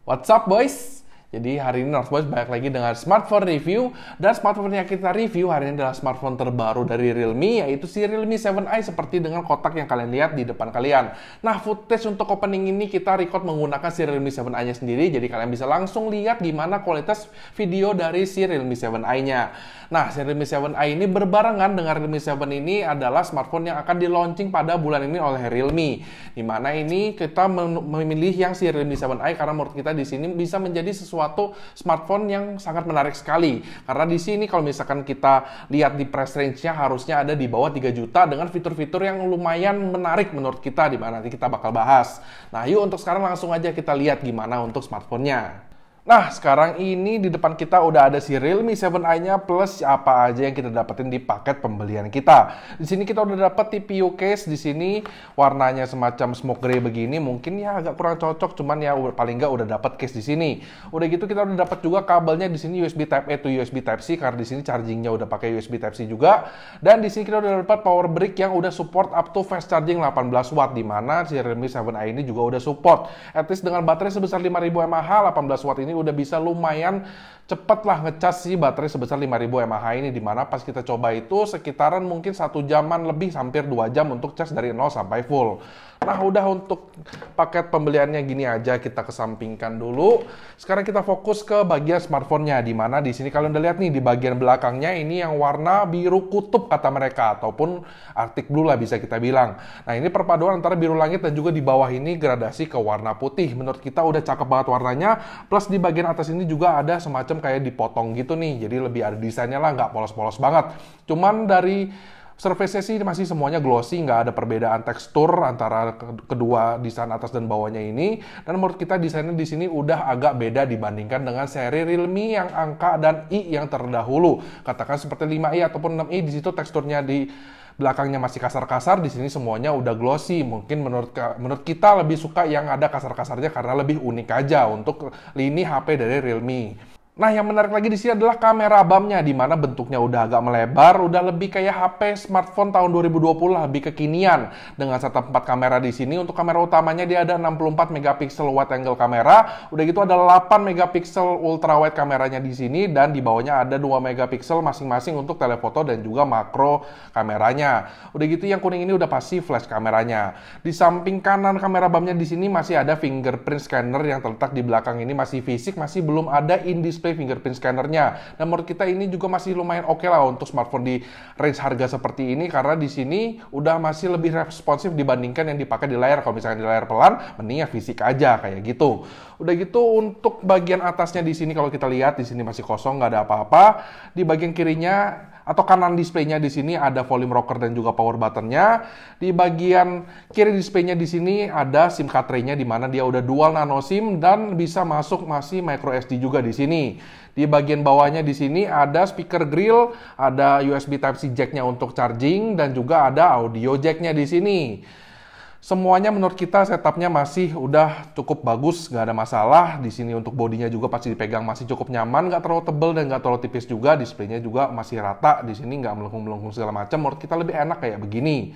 What's up boys? Jadi hari ini North Boys balik lagi dengan smartphone review. Dan smartphone yang kita review hari ini adalah smartphone terbaru dari Realme, yaitu si Realme 7i seperti dengan kotak yang kalian lihat di depan kalian. Nah, footage untuk opening ini kita record menggunakan si Realme 7i-nya sendiri, jadi kalian bisa langsung lihat gimana kualitas video dari si Realme 7i-nya. Nah, si Realme 7i ini berbarengan dengan Realme 7 ini adalah smartphone yang akan di-launching pada bulan ini oleh Realme. Dimana ini kita memilih yang si Realme 7i karena menurut kita di sini bisa menjadi sesuatu smartphone yang sangat menarik sekali. Karena di sini kalau misalkan kita lihat di price range-nya harusnya ada di bawah 3 juta dengan fitur-fitur yang lumayan menarik menurut kita, di mana nanti kita bakal bahas. Nah, yuk untuk sekarang langsung aja kita lihat gimana untuk smartphone-nya. Nah, sekarang ini di depan kita udah ada si Realme 7i-nya plus apa aja yang kita dapetin di paket pembelian kita. Di sini kita udah dapet TPU case, di sini warnanya semacam smoke gray begini, mungkin ya agak kurang cocok, cuman ya paling nggak udah dapet case di sini. Udah gitu kita udah dapet juga kabelnya di sini USB Type A to USB Type C, karena di sini chargingnya udah pakai USB Type C juga. Dan di sini kita udah dapat power brick yang udah support up to fast charging 18 watt, di mana si Realme 7i ini juga udah support. At least dengan baterai sebesar 5000 mAh, 18 watt ini udah bisa lumayan cepet lah ngecas si baterai sebesar 5000 mAh ini, dimana pas kita coba itu sekitaran mungkin 1 jaman lebih, hampir 2 jam untuk cas dari 0 sampai full. Nah, udah untuk paket pembeliannya gini aja kita kesampingkan dulu. Sekarang kita fokus ke bagian smartphone-nya, dimana di sini kalian udah lihat nih di bagian belakangnya ini yang warna biru kutub kata mereka, ataupun Arctic Blue lah bisa kita bilang. Nah, ini perpaduan antara biru langit dan juga di bawah ini gradasi ke warna putih. Menurut kita udah cakep banget warnanya. Plus di bagian atas ini juga ada semacam kayak dipotong gitu nih, jadi lebih ada desainnya lah, nggak polos-polos banget. Cuman dari surface-nya sih masih semuanya glossy, nggak ada perbedaan tekstur antara kedua desain atas dan bawahnya ini. Dan menurut kita desainnya di sini udah agak beda dibandingkan dengan seri Realme yang angka dan i yang terdahulu. Katakan seperti 5i ataupun 6i, di situ teksturnya di belakangnya masih kasar-kasar, di sini semuanya udah glossy. Mungkin menurut kita lebih suka yang ada kasar-kasarnya karena lebih unik aja untuk lini HP dari Realme. Nah, yang menarik lagi di sini adalah kamera BAM-nya, di mana bentuknya udah agak melebar, udah lebih kayak HP smartphone tahun 2020 lah, lebih kekinian dengan setup 4 kamera di sini. Untuk kamera utamanya dia ada 64 megapiksel wide angle kamera, udah gitu ada 8 megapiksel ultra wide kameranya di sini, dan di bawahnya ada 2 megapiksel masing-masing untuk telefoto dan juga makro kameranya. Udah gitu yang kuning ini udah pasti flash kameranya. Di samping kanan kamera BAM-nya di sini masih ada fingerprint scanner yang terletak di belakang ini, masih fisik, masih belum ada in-display fingerprint scannernya. Dan menurut kita ini juga masih lumayan oke lah untuk smartphone di range harga seperti ini, karena di sini udah masih lebih responsif dibandingkan yang dipakai di layar. Kalau misalkan di layar pelan, mending ya fisik aja kayak gitu. Udah gitu untuk bagian atasnya di sini kalau kita lihat di sini masih kosong, nggak ada apa-apa. Di bagian kirinya atau kanan displaynya di sini ada volume rocker dan juga power buttonnya. Di bagian kiri displaynya di sini ada SIM card tray-nya, di mana dia udah dual nano SIM dan bisa masuk masih micro SD juga di sini. Di bagian bawahnya di sini ada speaker grill, ada USB Type-C jack-nya untuk charging, dan juga ada audio jack-nya di sini. Semuanya menurut kita setupnya masih udah cukup bagus, nggak ada masalah. Di sini untuk bodinya juga pasti dipegang masih cukup nyaman, nggak terlalu tebel dan nggak terlalu tipis juga. Displaynya juga masih rata, di sini nggak melengkung-melengkung segala macam. Menurut kita lebih enak kayak begini.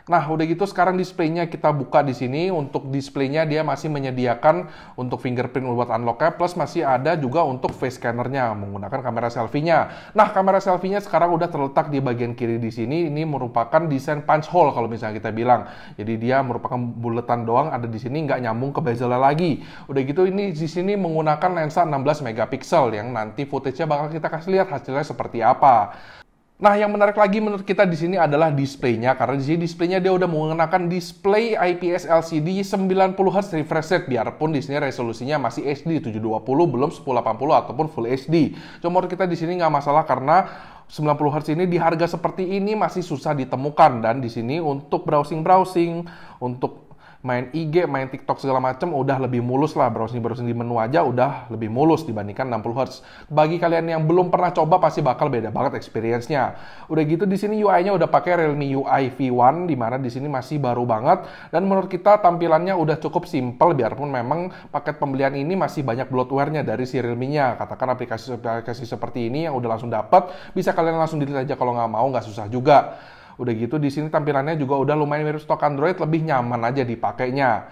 Nah, udah gitu sekarang displaynya kita buka di sini. Untuk displaynya dia masih menyediakan untuk fingerprint buat unlock-nya, plus masih ada juga untuk face scanner-nya menggunakan kamera selfie-nya. Nah, kamera selfie-nya sekarang udah terletak di bagian kiri di sini. Ini merupakan desain punch hole kalau misalnya kita bilang. Jadi dia merupakan buletan doang ada di sini, nggak nyambung ke bezel lagi. Udah gitu ini di sini menggunakan lensa 16 megapiksel yang nanti footage-nya bakal kita kasih lihat hasilnya seperti apa. Nah, yang menarik lagi menurut kita di sini adalah displaynya, karena di sini displaynya dia udah menggunakan display IPS LCD 90 Hz refresh rate, biarpun di sini resolusinya masih HD 720 belum 1080 ataupun Full HD. Cuma menurut kita di sini nggak masalah karena 90 Hz ini di harga seperti ini masih susah ditemukan, dan di sini untuk browsing, untuk main IG, main TikTok segala macam udah lebih mulus lah, browsing di menu aja udah lebih mulus dibandingkan 60 Hz. Bagi kalian yang belum pernah coba pasti bakal beda banget experience-nya. Udah gitu di sini UI-nya udah pakai Realme UI V1, di mana di sini masih baru banget, dan menurut kita tampilannya udah cukup simple, biarpun memang paket pembelian ini masih banyak bloatware-nya dari si Realme-nya. Katakan aplikasi-aplikasi seperti ini yang udah langsung dapat, bisa kalian langsung delete aja kalau nggak mau, nggak susah juga. Udah gitu di sini tampilannya juga udah lumayan mirip stok Android, lebih nyaman aja dipakainya.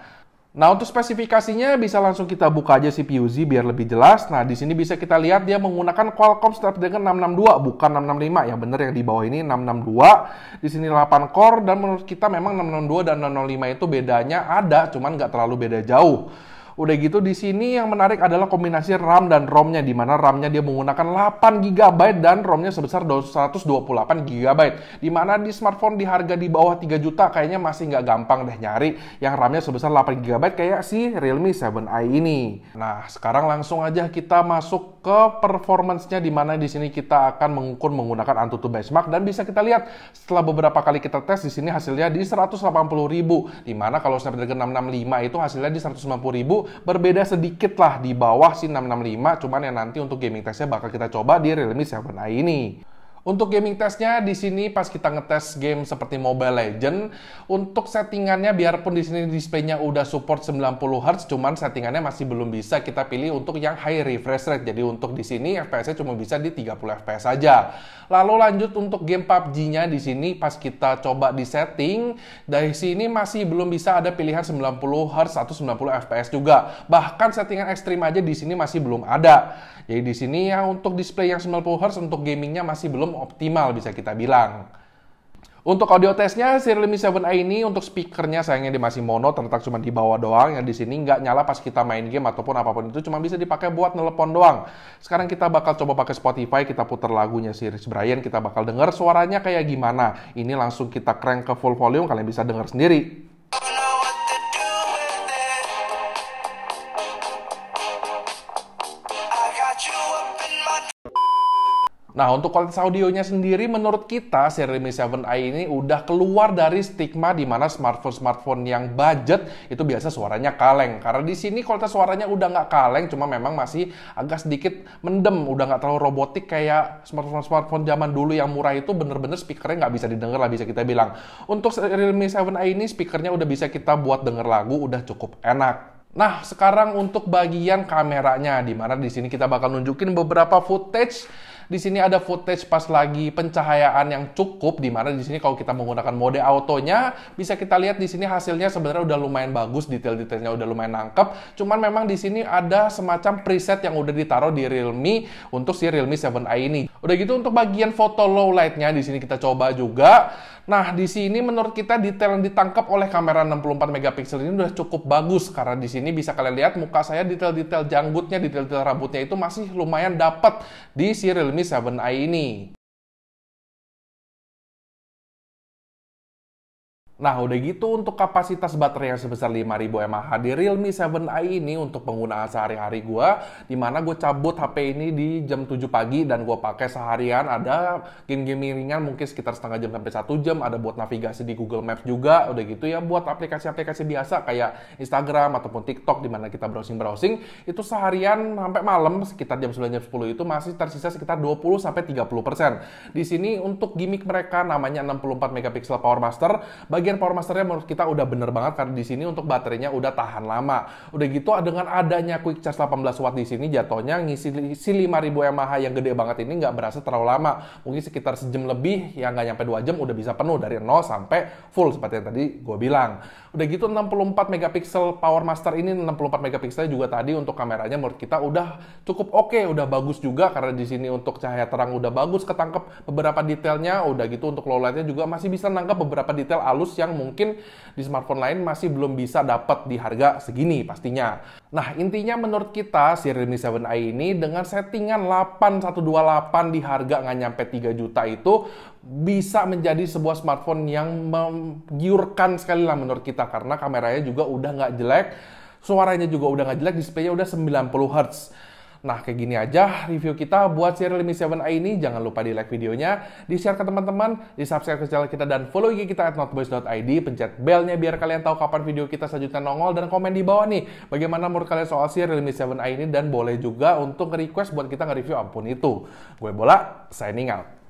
Nah, untuk spesifikasinya bisa langsung kita buka aja CPU Z biar lebih jelas. Nah, di sini bisa kita lihat dia menggunakan Qualcomm Snapdragon 662, bukan 665. Yang benar yang di bawah ini 662. Di sini 8 core, dan menurut kita memang 662 dan 605 itu bedanya ada, cuman nggak terlalu beda jauh. Udah gitu di sini yang menarik adalah kombinasi RAM dan ROM-nya, di mana RAM-nya dia menggunakan 8 GB dan ROM-nya sebesar 128 GB. Di mana di smartphone di harga di bawah 3 juta kayaknya masih nggak gampang deh nyari yang RAM-nya sebesar 8 GB kayak si Realme 7i ini. Nah, sekarang langsung aja kita masuk ke performance-nya, di mana di sini kita akan mengukur menggunakan Antutu Benchmark, dan bisa kita lihat setelah beberapa kali kita tes di sini hasilnya di 180.000, di mana kalau Snapdragon 665 itu hasilnya di 190.000. Berbeda sedikit lah di bawah si 665, cuman yang nanti untuk gaming testnya bakal kita coba di Realme 7i ini. Untuk gaming testnya di sini pas kita ngetes game seperti Mobile Legends, untuk settingannya biarpun di sini displaynya udah support 90 Hz, cuman settingannya masih belum bisa kita pilih untuk yang high refresh rate. Jadi untuk di sini FPS-nya cuma bisa di 30 FPS saja. Lalu lanjut untuk game PUBG-nya di sini pas kita coba di setting, dari sini masih belum bisa ada pilihan 90 Hz atau 90 FPS juga. Bahkan settingan ekstrim aja di sini masih belum ada. Jadi di sini ya untuk display yang 90 Hz untuk gamingnya masih belum optimal bisa kita bilang. Untuk audio testnya, si Realme 7i ini untuk speakernya sayangnya dia masih mono, terletak cuma di bawah doang. Yang di sini nggak nyala pas kita main game ataupun apapun itu, cuma bisa dipakai buat nelpon doang. Sekarang kita bakal coba pakai Spotify, kita putar lagunya si Rich Brian, kita bakal denger suaranya kayak gimana. Ini langsung kita crank ke full volume, kalian bisa denger sendiri. Nah, untuk kualitas audionya sendiri menurut kita si Realme 7i ini udah keluar dari stigma di mana smartphone yang budget itu biasa suaranya kaleng. Karena di sini kualitas suaranya udah nggak kaleng, cuma memang masih agak sedikit mendem, udah nggak terlalu robotik kayak smartphone zaman dulu yang murah itu bener-bener speakernya nggak bisa didengar lah bisa kita bilang. Untuk Realme 7i ini speakernya udah bisa kita buat denger lagu, udah cukup enak. Nah, sekarang untuk bagian kameranya, di mana di sini kita bakal nunjukin beberapa footage. Di sini ada footage pas lagi pencahayaan yang cukup, di mana di sini kalau kita menggunakan mode autonya, bisa kita lihat di sini hasilnya sebenarnya udah lumayan bagus, detail-detailnya udah lumayan nangkep. Cuman memang di sini ada semacam preset yang udah ditaruh di Realme untuk si Realme 7i ini. Udah gitu untuk bagian foto low light-nya di sini kita coba juga. Nah, di sini menurut kita detail yang ditangkap oleh kamera 64 megapiksel ini udah cukup bagus, karena di sini bisa kalian lihat muka saya, detail-detail janggutnya, detail-detail rambutnya itu masih lumayan dapat di si Realme 7i ini. Nah, udah gitu untuk kapasitas baterai yang sebesar 5000 mAh di Realme 7i ini untuk penggunaan sehari-hari gue, dimana gue cabut HP ini di jam 7 pagi dan gue pakai seharian. Ada game-game ringan mungkin sekitar setengah jam sampai 1 jam, ada buat navigasi di Google Maps juga, udah gitu ya buat aplikasi-aplikasi biasa kayak Instagram ataupun TikTok dimana kita browsing-browsing, itu seharian sampai malam sekitar jam 9 jam 10 itu masih tersisa sekitar 20-30%. Di sini untuk gimmick mereka namanya 64 megapiksel Power Master. Bagian Power Masternya menurut kita udah bener banget karena di sini untuk baterainya udah tahan lama. Udah gitu dengan adanya Quick Charge 18 Watt di sini jatuhnya ngisi si 5000 mAh yang gede banget ini nggak berasa terlalu lama. Mungkin sekitar sejam lebih, ya nggak nyampe 2 jam udah bisa penuh dari 0 sampai full seperti yang tadi gue bilang. Udah gitu 64 megapiksel Power Master ini, 64 megapiksel juga tadi untuk kameranya menurut kita udah cukup oke, udah bagus juga karena di sini untuk cahaya terang udah bagus ketangkep beberapa detailnya. Udah gitu untuk low light-nya juga masih bisa nangkep beberapa detail halus yang mungkin di smartphone lain masih belum bisa dapat di harga segini pastinya. Nah, intinya menurut kita si Realme 7i ini dengan settingan 8128 di harga nggak nyampe 3 juta itu bisa menjadi sebuah smartphone yang menggiurkan sekali lah menurut kita, karena kameranya juga udah nggak jelek, suaranya juga udah nggak jelek, displaynya udah 90 Hz. Nah, kayak gini aja review kita buat si Realme 7i ini. Jangan lupa di like videonya, di-share ke teman-teman, di-subscribe ke channel kita, dan follow IG kita @notboys.id. Pencet belnya biar kalian tahu kapan video kita selanjutnya nongol, dan komen di bawah nih bagaimana menurut kalian soal si Realme 7i ini, dan boleh juga untuk nge-request buat kita nge-review apapun itu. Gue Bola, signing out.